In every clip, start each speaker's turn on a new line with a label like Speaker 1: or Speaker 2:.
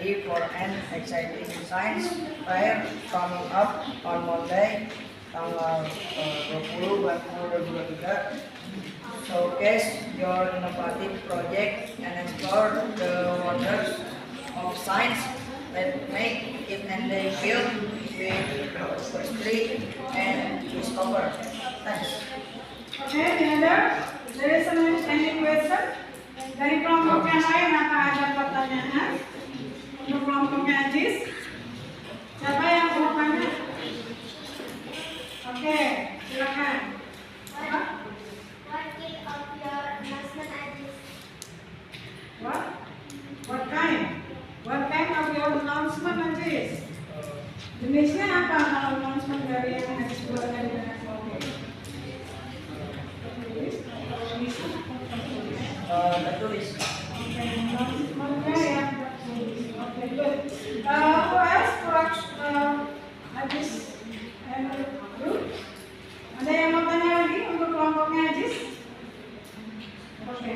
Speaker 1: ready for an exciting science fair coming up on Monday, tanggal 20 Februari 2023. Showcase your innovative project and explore the wonders of science that make it and they filled with history and discover. Thanks.
Speaker 2: Okay, Leander, there is any question? Dari kelompok yang lain apa ada pertanyaan? Untuk kelompoknya Ajis? Siapa yang mau tanya? Oke, silakan. Apa?
Speaker 3: What kind of your announcement, Ajis?
Speaker 2: What? What kind? What kind of your announcement, Ajis? Jenisnya apa kalau announcement dari yang Ajis buat dari kelompok?
Speaker 1: Tertulis.
Speaker 2: Okay, announcement-nya yang tertulis. Okay, good. Who else correct Ajis and group? Ada yang mau tanya lagi untuk kelompoknya Ajis? Okay.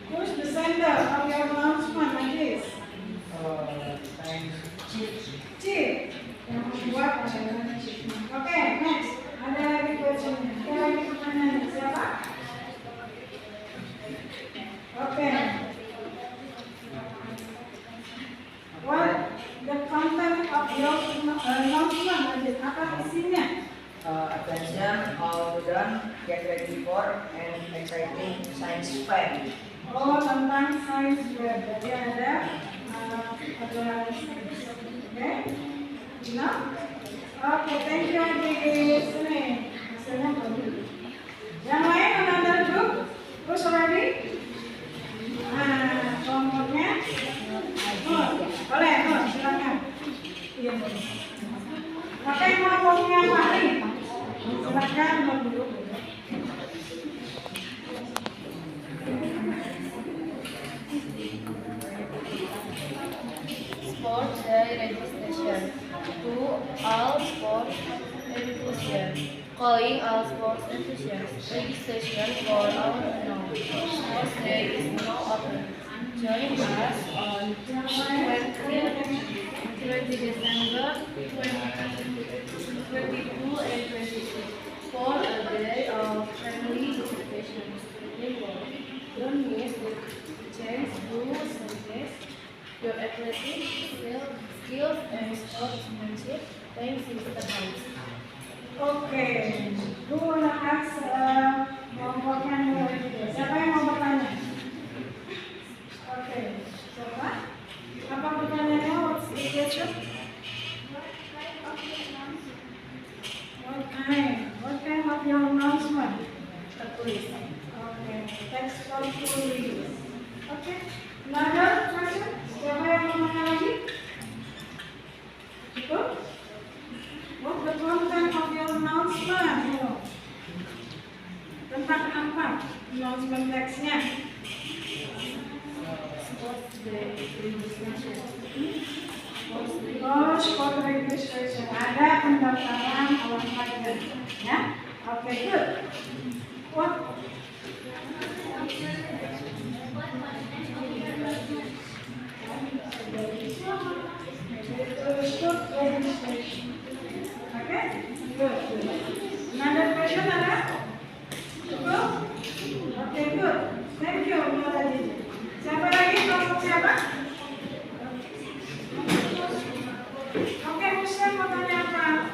Speaker 2: Who's the sender of your announcement, Ajis? Chief. Yang membuat adalah Chief. Okay, next. Ada lagi question-nya. Ada lagi pertanyaannya. Siapa? Okay. What the content of your announcement, Ajis? Apa isinya?
Speaker 1: Attention all students, get ready for an exciting science fair.
Speaker 2: Oh, tentang science fair. Jadi ada oke? Nah, oke, thank you Ajis. Sini, hasilnya bagus. Yang lain another group? Who's ready? Nah, kelompoknya? Boleh, silakan. Iya, boleh. Pakai kelompoknya Fahri. Silakan dulu.
Speaker 4: Sports Day registration to all sports enthusiasts. Calling all sports enthusiasts. Registration for our Sports Day is now open. Join us on 20 December 2022 and 23 for a day of family education. Don't miss the chance to showcase your athletic skills and sportsmanship. Thanks, Mr. House.
Speaker 2: Oke, dulu anak kelompoknya mulai juga. Siapa yang mau bertanya? Oke, siapa? Apa pertanyaannya? What's the question? What kind of your announcement?
Speaker 1: Tertulis.
Speaker 2: Oke, text for tulis. Oke, another question? Siapa yang mau tanya lagi? Cukup? What the content of your announcement? Tentang apa? Announcement text-nya?
Speaker 4: Sports Day registration.
Speaker 2: Oh, sport registration. Ada pendaftaran olahraga. Ya? Oke, good. What? Sport registration. Okay? Good. Another question ada? Cukup? Okay, good. Thank you, Mbak Tadi. Siapa lagi? Kelompok siapa? Oke, Muslim mau tanya apa?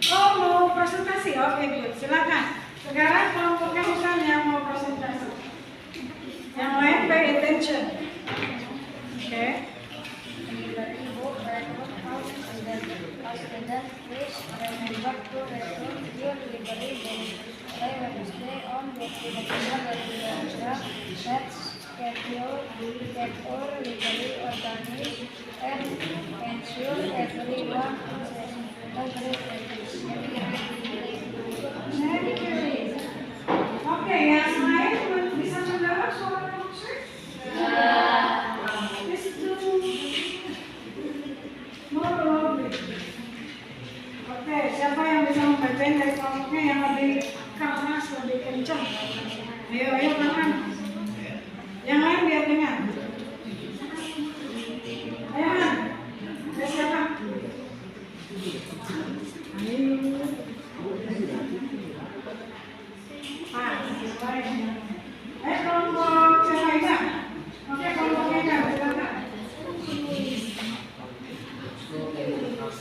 Speaker 2: Oh, mau presentasi? Oke, good. Silakan. Sekarang kelompoknya Muslim yang mau presentasi. Yang lain pay attention. Oke.
Speaker 4: Please remember to return your delivery by Wednesday on 20 December 2023. Let's schedule get our delivery organized and ensure everyone is
Speaker 2: Thank you. Oke, yang lain bisa menjawab soal Muslim? This is more lovely. Oke, siapa yang bisa membacain dari kelompoknya yang lebih keras, lebih kencang? Ayo, kanan.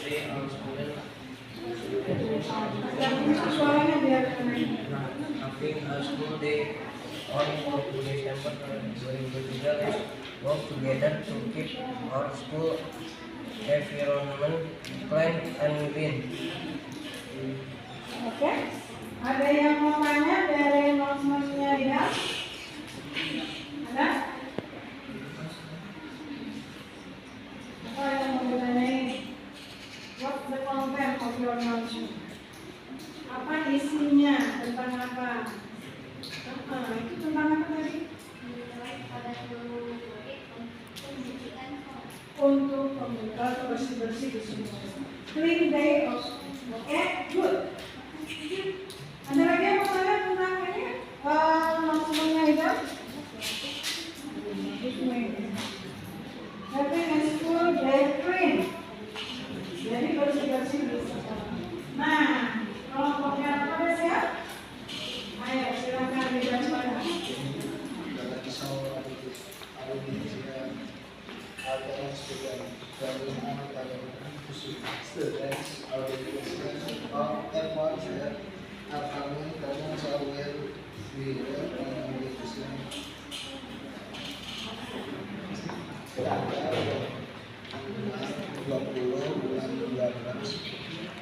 Speaker 5: day of school.
Speaker 2: Suaranya biar keren.
Speaker 5: Having a school day on December 2023, let's work together to keep our school environment clean and green.
Speaker 2: Oke. Ada yang mau tanya dari announcement-nya ya? Ada? Apa yang mau ditanyain? What's the content of your announcement? Apa isinya? Tentang apa? Itu tentang apa tadi? Untuk membuka bersih-bersih di semua. Clean day of school. Oke, good. Ada lagi yang mau tanya tentang ini? Announcement-nya itu? Having a school day clean. Jadi bersih-bersih di sekolah. Nah, kelompoknya apa deh ya? Ayo silakan dibaca.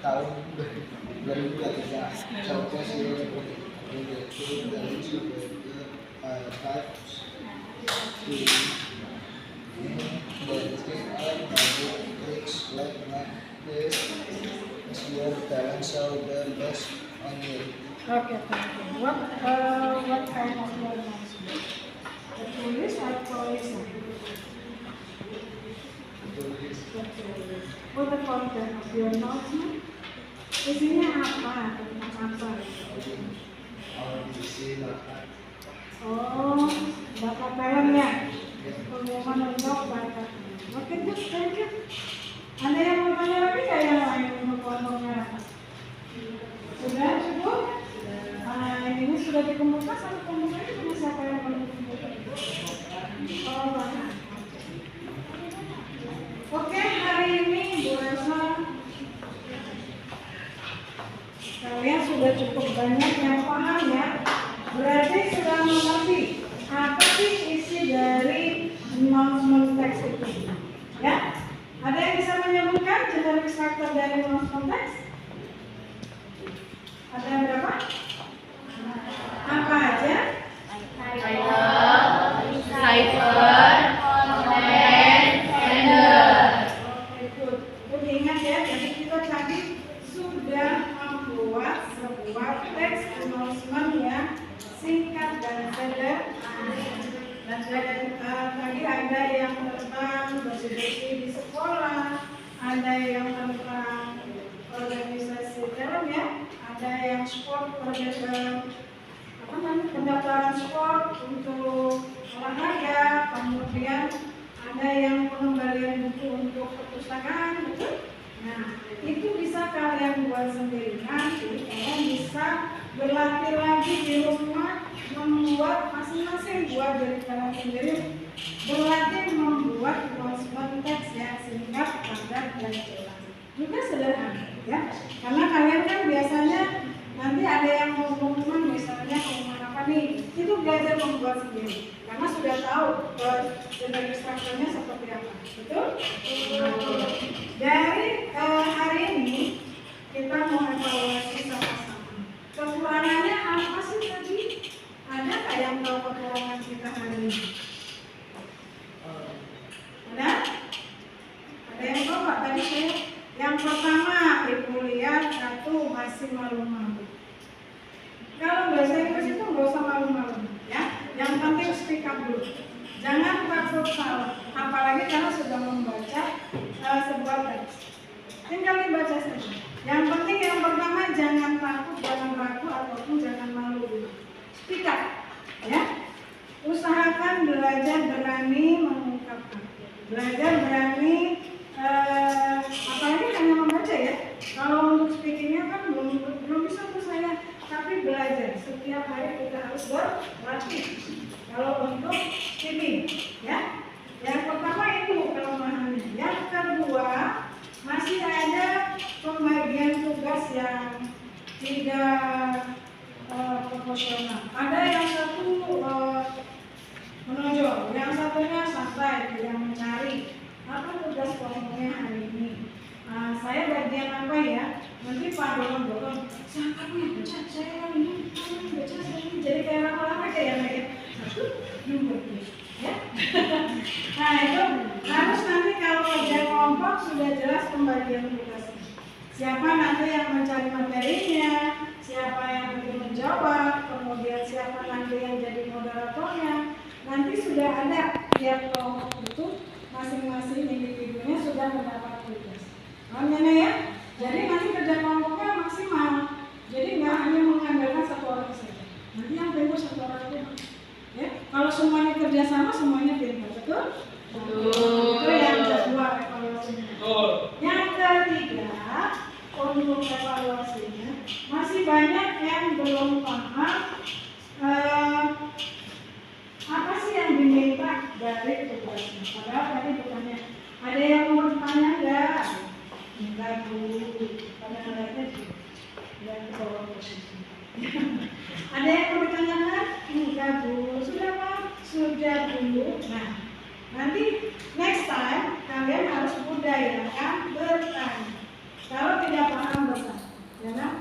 Speaker 6: Tahun 2023 sampai
Speaker 2: Okay, thank you. What kind of your announcement? The police or police? What the content of your announcement? Isinya apa? Tentang apa? Oh, bakat film ya? Pengumuman untuk bakat. Oke, good, thank you. Ada yang mau tanya lagi nggak yang lain untuk kelompoknya? Sudah cukup? Ini sudah dikumpulkan satu kelompoknya cuma siapa yang belum dikumpulkan? Oh, bakat. Oke, hari ini Bu Elsa, kalian sudah cukup banyak yang paham ya. Berarti sudah mengerti apa sih isi dari announcement text itu, ya? Ada yang bisa menyebutkan generic structure dari announcement text? Ada yang berapa? Apa aja? Oke, ingat ya, jadi kita tadi sudah membuat sebuah teks announcement yang singkat dan sederhana. Dan tadi ada yang tentang bersih-bersih di sekolah, ada yang tentang organisasi dalam ya, ada yang sport pendaftaran sport untuk olahraga, kemudian ada yang pengembalian buku untuk perpustakaan, betul? Nah, itu bisa kalian buat sendiri. Nanti kalian bisa berlatih lagi di rumah membuat masing-masing buat dari kalian sendiri, berlatih membuat announcement teks yang singkat, padat, dan jelas. Juga sederhana, ya. Karena kalian kan biasanya nanti ada yang mau pengumuman, misalnya pengumuman apa nih, itu belajar membuat sendiri. Karena sudah tahu generic structure-nya seperti apa, betul? Dari hari ini kita mau evaluasi sama-sama. Kekurangannya apa sih tadi? Ada nggak yang tahu kekurangan kita hari ini? Ada? Ada yang tahu nggak tadi saya? Yang pertama, Ibu lihat satu masih malu-malu. Kalau bahasa Inggris itu nggak usah malu-malu, ya. Yang penting speak up dulu. Jangan takut salah, apalagi karena sudah membaca sebuah teks. Tinggal dibaca saja. Yang penting yang pertama jangan takut, jangan ragu ataupun jangan malu dulu. Speak up, ya. Usahakan belajar berani mengungkapkan, belajar berani. Apalagi hanya membaca ya. Kalau untuk speakingnya kan belum bisa tuh saya. Tapi belajar setiap hari kita harus berlatih. Kalau untuk speaking, ya. Yang pertama itu kelemahannya. Yang kedua masih ada yang tidak proporsional. Ada yang satu menonjol, yang satunya santai, tidak mencari. Apa tugas kelompoknya hari ini? Saya bagian apa ya? Nanti Pak dorong-dorong, siapa nih baca? Saya yang ini, baca saya ini. Jadi kayak lama-lama kayak satu, dua, ya. Nah itu harus nanti kalau kerja kelompok sudah jelas pembagian tugasnya. Siapa nanti yang mencari materinya, siapa yang nanti menjawab, kemudian siapa nanti yang jadi moderatornya. Nanti sudah ada tiap kelompok itu masing-masing individunya sudah mendapat tugas. Paham ya? Jadi nanti kerja kelompoknya maksimal. Jadi nggak hanya mengandalkan satu orang saja. Nanti yang pintar satu orang itu. Ya, kalau semuanya kerja sama, semuanya pintar, betul? Betul. Itu yang kedua evaluasinya. Yang ketiga, untuk evaluasinya masih banyak yang belum paham apa sih yang diminta dari tugasnya. Padahal tadi bertanya, ada yang mau bertanya enggak? Enggak dulu, karena ngeliatnya dan ke bawah posisi. Ada yang mau bertanya enggak? Enggak dulu, sudah Pak? Sudah dulu. Nah, nanti next time kalian harus budayakan bertanya. Kalau tidak paham bertanya, ya kan?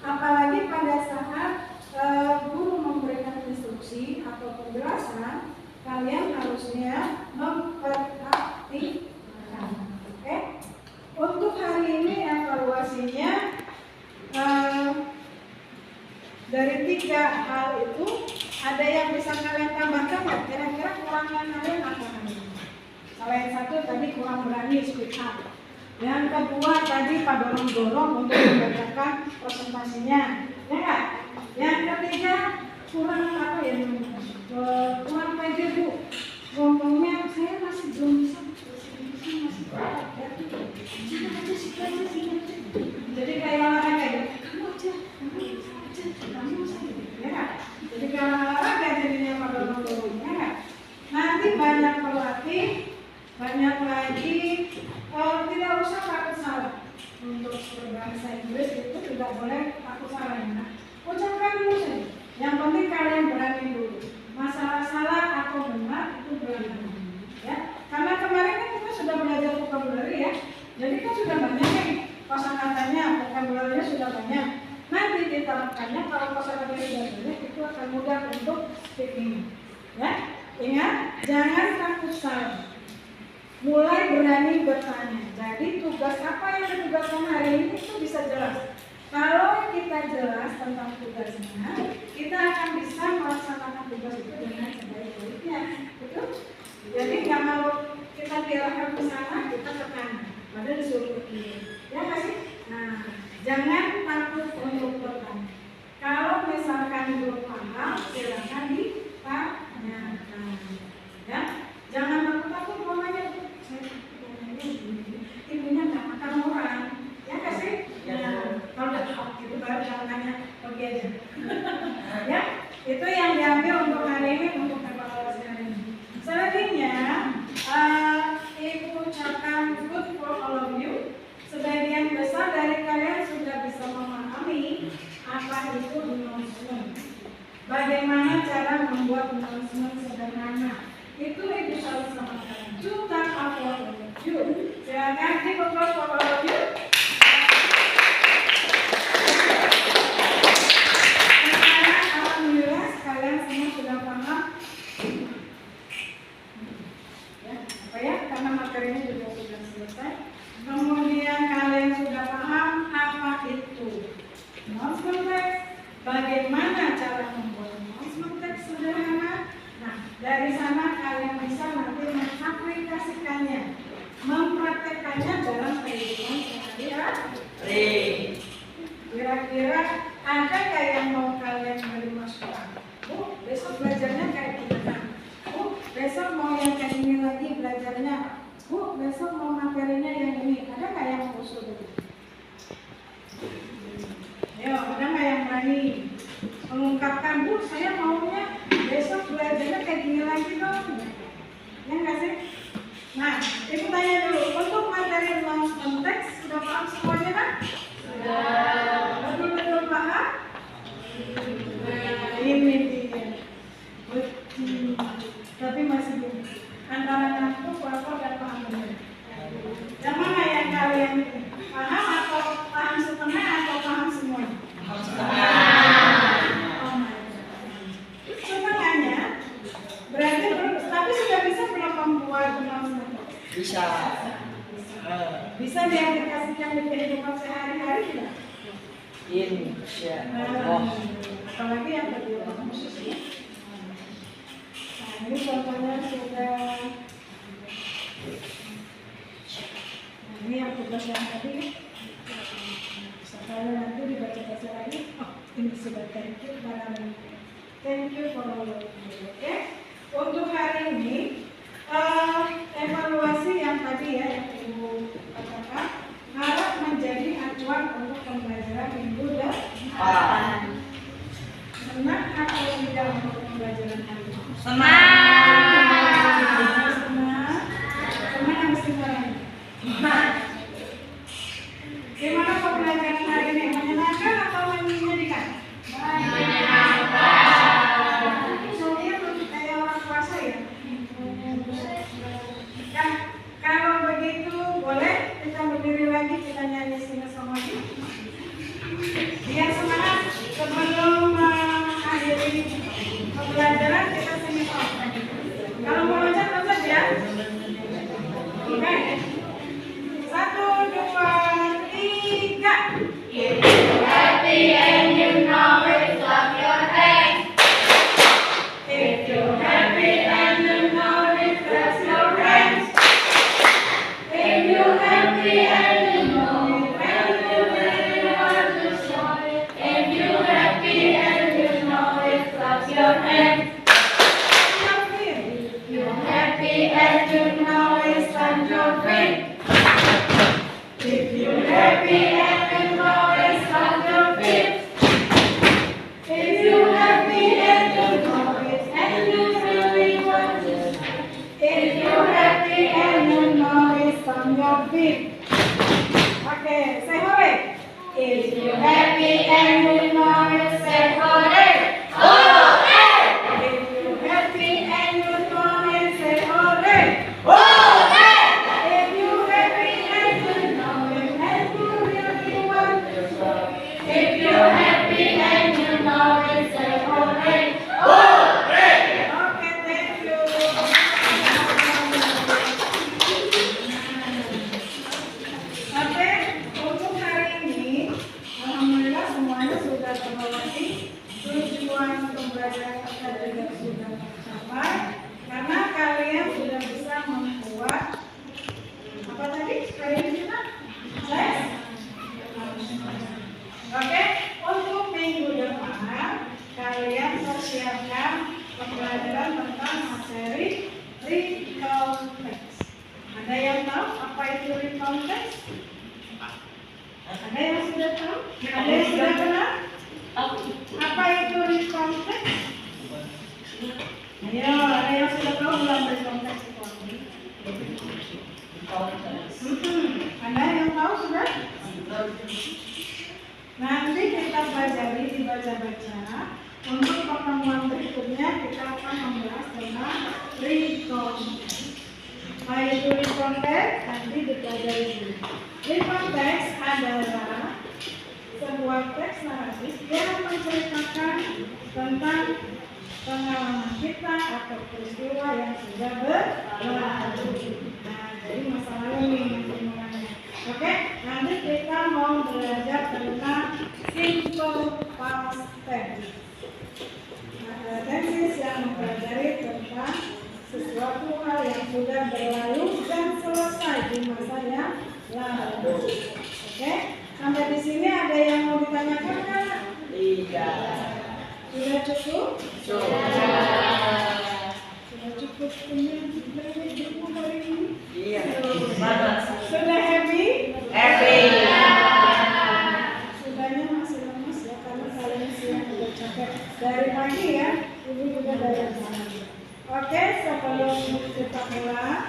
Speaker 2: Apalagi pada saat guru memberikan instruksi atau penjelasan, kalian harusnya memperhatikan. Oke? Untuk hari ini evaluasinya dari 3 hal itu ada yang bisa kalian tambahkan nggak? Kira-kira kurangnya kalian apa hari ini? Selain satu tadi kurang berani speak up. Yang kedua tadi Pak dorong-dorong untuk membacakan presentasinya, ya nggak? Yang ketiga kurang apa ya? Kurang pede Bu. Ngomongnya saya masih belum bisa, masih berat ya. Jadi kayak olahraga ya. Kamu aja, ya nggak? Jadi kalau olahraga jadinya Pak dorong-dorong, ya nggak? Nanti banyak pelatih, banyak lagi. Tidak usah takut salah. Untuk berbahasa Inggris itu tidak boleh takut salah ya. Ucapkan dulu saja. Yang penting kalian berani dulu. Masalah salah atau benar itu berani. Ya, karena kemarin kan kita sudah belajar vocabulary ya. Jadi kan sudah banyak nih kosakatanya, vocabulary-nya sudah banyak. Nanti diterapkannya kalau kosakatanya sudah banyak itu akan mudah untuk speaking. Ya, ingat jangan takut salah. Mulai berani bertanya. Jadi tugas apa yang ditugaskan hari ini itu bisa jelas. Kalau kita jelas tentang tugasnya, kita akan bisa melaksanakan tugas itu dengan sebaik-baiknya. Betul? Jadi nggak mau kita diarahkan ke sana, kita ke kanan. Padahal disuruh ke kiri. Ya nggak sih? Nah, jangan takut untuk bertanya. Kalau misalkan belum paham, silakan ditanyakan. Ya, jangan takut-takut mau nanya. Ibunya nggak makan orang, ya nggak sih? Nah, kalau udah tahu itu baru jangan tanya, pergi aja. Ya, itu yang diambil untuk hari ini, untuk evaluasi hari ini. Selanjutnya, Ibu ucapkan good for all of you. Sebagian besar dari kalian sudah bisa memahami apa itu announcement. Bagaimana cara membuat announcement sederhana. Itu Ibu selalu sama kalian. Juga apa you. Silakan dibuka for all of you. Sekarang alhamdulillah kalian semua sudah paham. Ya, apa ya? Karena materinya juga sudah selesai. Kemudian kalian sudah paham apa itu announcement text. Bagaimana cara membuat announcement text sederhana. Nah, dari sana kalian bisa nanti mengaplikasikannya, mempraktekannya dalam kehidupan sehari-hari. Kira-kira ada nggak yang mau kalian beri masukan? Bu, besok belajarnya kayak gimana? Bu, besok mau yang kayak ini lagi belajarnya. Bu, besok mau materinya yang ini. Ada nggak yang mau usul dulu? Ayo, ada nggak yang berani mengungkapkan? Bu, saya maunya besok belajarnya kayak gini lagi dong. Ya nggak sih? Nah, Ibu tanya dulu, untuk materi announcement text sudah paham semuanya kan? Sudah. diaplikasikan di kehidupan sehari-hari tidak?
Speaker 1: Insya
Speaker 2: Nah,
Speaker 1: Allah.
Speaker 2: apalagi yang berguna khusus ya. Nah, ini contohnya sudah. Nah, ini yang tugas yang tadi. Sekali nanti dibaca-baca lagi. Oh, ini sudah thank you barang. Thank you for all of you. Oke. Untuk hari ini evaluasi yang tadi ya yang Ibu katakan harap menjadi acuan untuk pembelajaran minggu depan. Senang atau tidak untuk pembelajaran hari ini?
Speaker 1: Senang.
Speaker 2: Senang. Senang harus dimarahin. Gimana pembelajaran hari ini? Menyenangkan atau menyedihkan? Soalnya belum kayak orang puasa ya. Nah, kalau begitu boleh kita berdiri lagi, kita nyanyi sama-sama. Biar semangat sebelum mengakhiri pembelajaran kita sini. Kalau mau loncat loncat ya. Oke. 1, 2, 3.
Speaker 3: If you're happy and you know it, clap your hands.
Speaker 2: If you're happy and you know it, clap your hands.
Speaker 3: If you're happy and you know it, and you really want to show it. If you're happy and you know it, clap your hands. If you're happy and you know it, stamp your feet. If you're happy and you know it, stamp your feet. If you're happy and you know it, and you really want to show it.
Speaker 2: If you're happy and you know it, stamp your feet. Okay, say hooray.
Speaker 3: If you're happy and you know it, say hooray! Hooray!
Speaker 2: If you're happy and you know it, say hooray.
Speaker 3: Hooray!
Speaker 2: If you're happy and you know it, and you really want to show it.
Speaker 3: If you're happy and you know it, say hooray! Hooray!
Speaker 2: Okay, thank you. Oke, untuk hari ini, alhamdulillah semuanya sudah terlewati. Tujuan pembelajaran kita juga sudah tercapai karena kalian sudah bisa membuat apa tadi? Hari ini kita tes. Oke, untuk minggu depan kalian persiapkan pembelajaran tentang materi recall text. Ada yang tahu apa itu recall text? Ada yang sudah tahu? Ada yang sudah kenal? Apa itu recall text? Ayo, ada yang sudah tahu belum recall text itu? Ada yang tahu sudah? Nanti kita pelajari dibaca-baca. Untuk pertemuan berikutnya kita akan membahas tentang recall text. Apa itu recall text? Nanti dipelajari dulu. Recall text adalah sebuah teks naratif yang menceritakan tentang pengalaman kita atau peristiwa yang sudah berlalu. Nah, jadi masa lalu nih pertemuannya. Oke, nanti kita mau belajar tentang simple past tense. Nah, tenses yang mempelajari tentang sesuatu hal yang sudah berlalu dan selesai di masa yang lalu. Oke, sampai di sini ada yang mau ditanyakan kan?
Speaker 1: Iya.
Speaker 2: Sudah cukup?
Speaker 1: Sudah.
Speaker 2: Sudah cukup punya buku hari ini?
Speaker 1: Iya. Banget.
Speaker 2: Sudah happy?
Speaker 1: Happy.
Speaker 2: Sudahnya masih lemes ya karena kalian siang udah capek dari pagi ya. Ibu juga dari pagi. Oke, sebelum kita pulang,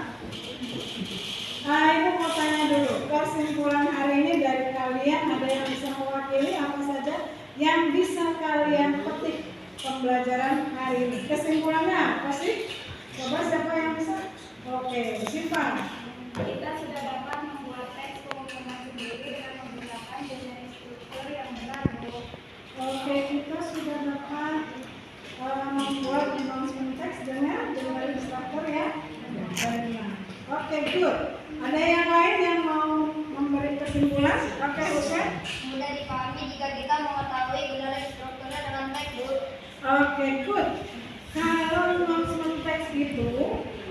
Speaker 2: Ibu mau tanya dulu, kesimpulan hari ini dari kalian ada yang bisa mewakili apa saja yang bisa kalian petik pembelajaran hari ini? Kesimpulannya apa sih? Coba siapa yang bisa? Oke, simpan.
Speaker 3: Kita sudah dapat membuat teks pengumuman sendiri dengan menggunakan jenis struktur yang benar, Bu.
Speaker 2: Oke, kita sudah dapat membuat announcement text dengan struktur ya. Oke, good. Ada yang lain yang mau memberi kesimpulan. Oke, Husain.
Speaker 3: Mudah dipahami jika kita mengetahui guna dan strukturnya dengan baik, Bu.
Speaker 2: Oke, good. Kalau announcement text itu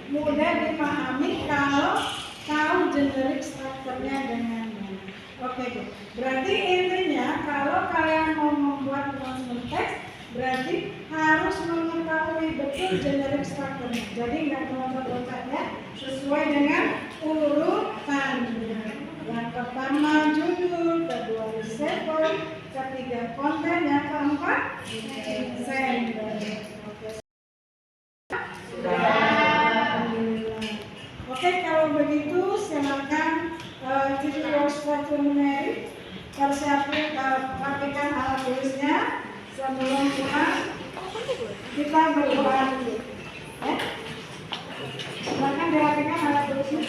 Speaker 2: mudah dipahami kalau tahu generic strukturnya dengan baik. Oke, good. Berarti intinya kalau kalian mau membuat announcement text, berarti harus mengetahui betul generic strukturnya. Jadi nggak loncat-loncat ya, sesuai dengan urutan. Yang pertama judul, kedua receiver, ketiga konten, yang keempat sender. Oke, kalau begitu silakan keep your stationery, perhatikan alat tulisnya. Sebelum pulang kita berdoa dulu. Ya? Silakan dirapikan alat tulisnya.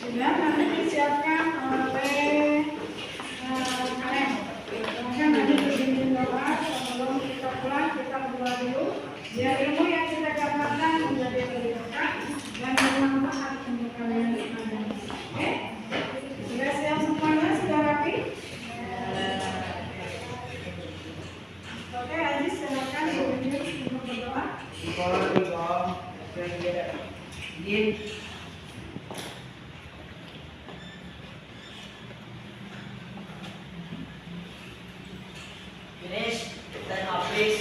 Speaker 2: Sudah, nanti disiapkan oleh kalian. Maka nanti bikin doa sebelum kita pulang, kita berdoa dulu. Biar ilmu yang kita dapatkan menjadi lebih dekat dan bermanfaat untuk kalian semua. Oke? Sudah siap semuanya? Sudah rapi? Oke, Aziz silakan untuk berdoa.
Speaker 1: Follow the law, give finish, then habis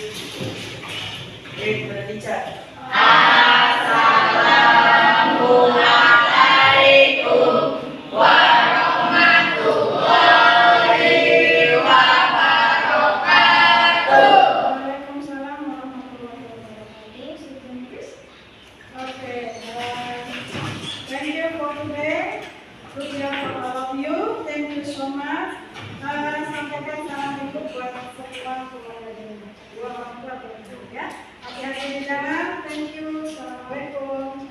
Speaker 1: read the teacher.
Speaker 2: Waalaikumsalam warahmatullahi wabarakatuh. Okay, thank you for today. Good job for all of you. Thank you so much. Sampaikan salam ibu buat semua keluarga di rumah. Dua orang tua ya. Hati-hati di jalan. Thank you. Assalamualaikum.